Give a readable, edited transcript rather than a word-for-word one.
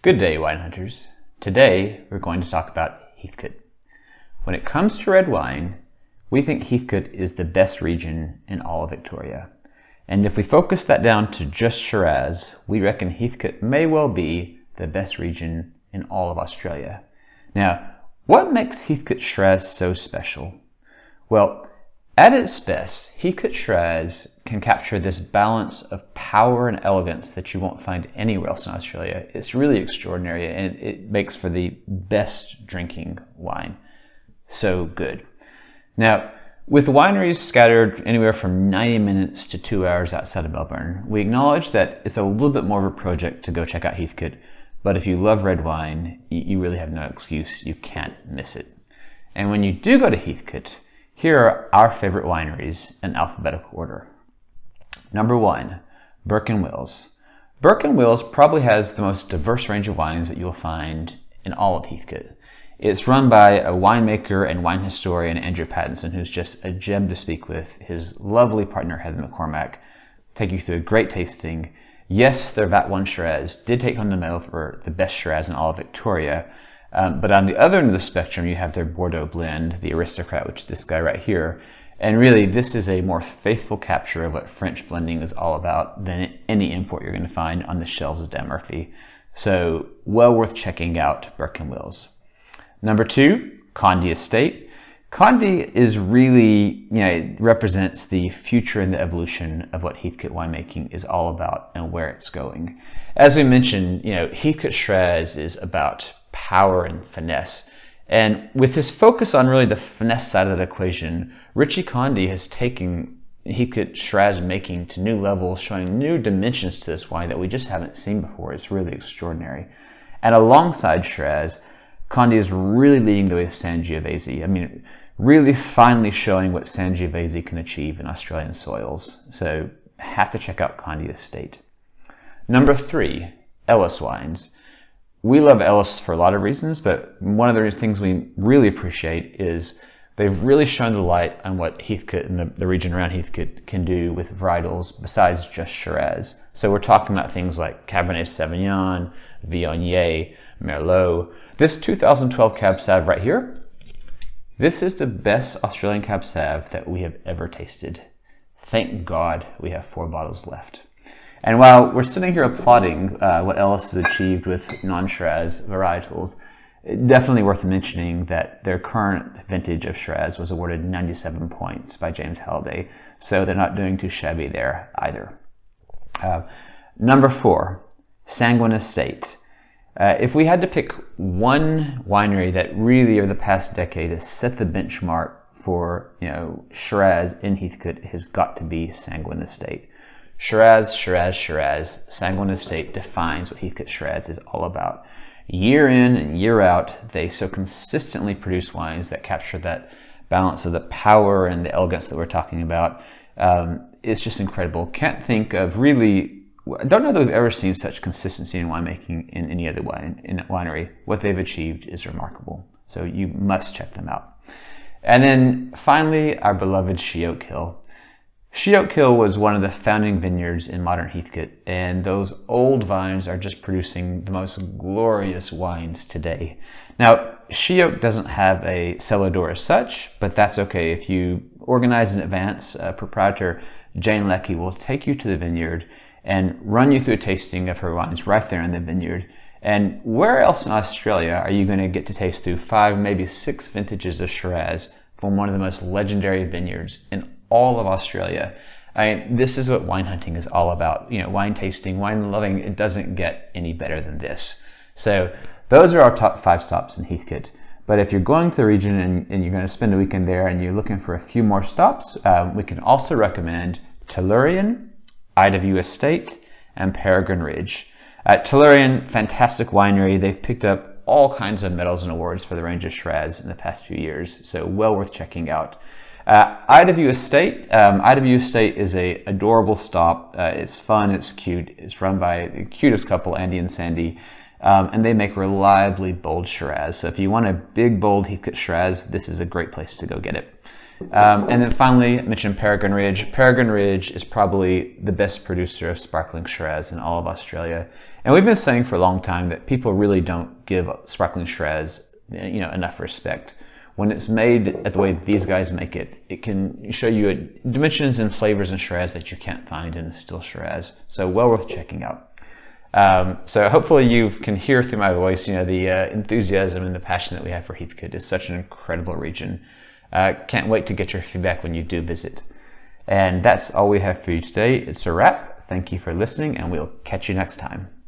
Good day, wine hunters. Today we're going to talk about Heathcote. When it comes to red wine, we think Heathcote is the best region in all of Victoria. And if we focus that down to just Shiraz, we reckon Heathcote may well be the best region in all of Australia. Now, what makes Heathcote Shiraz so special? Well, at its best, Heathcote Shiraz can capture this balance of power and elegance that you won't find anywhere else in Australia. It's really extraordinary, and it makes for the best drinking wine. So good. Now, with wineries scattered anywhere from 90 minutes to 2 hours outside of Melbourne, we acknowledge that it's a little bit more of a project to go check out Heathcote, but if you love red wine, you really have no excuse. You can't miss it. And when you do go to Heathcote, here are our favorite wineries in alphabetical order. Number 1, Burke Wills. Burke Wills probably has the most diverse range of wines that you'll find in all of Heathcote. It's run by a winemaker and wine historian, Andrew Pattison, who's just a gem to speak with. His lovely partner, Heather McCormack, take you through a great tasting. Yes, their VAT 1 Shiraz did take home the medal for the best Shiraz in all of Victoria. But on the other end of the spectrum, you have their Bordeaux blend, the Aritocrat, which is this guy right here. And really, this is a more faithful capture of what French blending is all about than any import you're going to find on the shelves of Dan Murphy. So, well worth checking out Burke Wills. Number 2, Kandy Estate. Kandy is really, it represents the future and the evolution of what Heathcote winemaking is all about and where it's going. As we mentioned, Heathcote Shiraz is about power and finesse. And with his focus on really the finesse side of that equation, Richie Kandy has taken Heathcote Shiraz making to new levels, showing new dimensions to this wine that we just haven't seen before. It's really extraordinary. And alongside Shiraz, Kandy is really leading the way with Sangiovese. I mean, really finally showing what Sangiovese can achieve in Australian soils. So have to check out Kandy Estate. Number 3, Ellis Wines. We love Ellis for a lot of reasons, but one of the things we really appreciate is they've really shown the light on what Heathcote and the region around Heathcote can do with varietals besides just Shiraz. So we're talking about things like Cabernet Sauvignon, Viognier, Merlot. This 2012 Cab Sauv right here, this is the best Australian Cab Sauv that we have ever tasted. Thank God we have 4 bottles left. And while we're sitting here applauding what Ellis has achieved with non-Shiraz varietals, definitely worth mentioning that their current vintage of Shiraz was awarded 97 points by James Halliday, so they're not doing too shabby there either. Number 4, Sanguine Estate. If we had to pick one winery that really over the past decade has set the benchmark for Shiraz in Heathcote, it has got to be Sanguine Estate. Shiraz, Shiraz, Shiraz. Sanguine Estate defines what Heathcote Shiraz is all about. Year in and year out, they so consistently produce wines that capture that balance of the power and the elegance that we're talking about. It's just incredible. Can't think of really, I don't know that we've ever seen such consistency in winemaking in any other winery. What they've achieved is remarkable. So you must check them out. And then finally, our beloved Heathcote Hill. Heathcote Hill was one of the founding vineyards in modern Heathcote, and those old vines are just producing the most glorious wines today. Now, Heathcote doesn't have a cellar door as such, but that's okay. If you organize in advance, proprietor Jane Leckie will take you to the vineyard and run you through a tasting of her wines right there in the vineyard. And where else in Australia are you going to get to taste through 5, maybe 6 vintages of Shiraz from one of the most legendary vineyards in all of Australia? This is what wine hunting is all about. Wine tasting, wine loving, it doesn't get any better than this. So those are our top 5 stops in Heathcote. But if you're going to the region and you're going to spend a weekend there and you're looking for a few more stops, we can also recommend Tellurian, IW Estate, and Peregrine Ridge. At Tellurian, fantastic winery. They've picked up all kinds of medals and awards for the range of Shiraz in the past few years, so well worth checking out. IW Estate is a adorable stop. It's fun, it's cute. It's run by the cutest couple, Andy and Sandy, and they make reliably bold Shiraz. So if you want a big, bold Heathcote Shiraz, this is a great place to go get it. And then finally, I mentioned Peregrine Ridge. Peregrine Ridge is probably the best producer of sparkling Shiraz in all of Australia. And we've been saying for a long time that people really don't give sparkling Shiraz, enough respect. When it's made at the way these guys make it, it can show you dimensions and flavors in Shiraz that you can't find in a still Shiraz. So well worth checking out. So hopefully you can hear through my voice, the enthusiasm and the passion that we have for Heathcote is such an incredible region. Can't wait to get your feedback when you do visit. And that's all we have for you today. It's a wrap. Thank you for listening, and we'll catch you next time.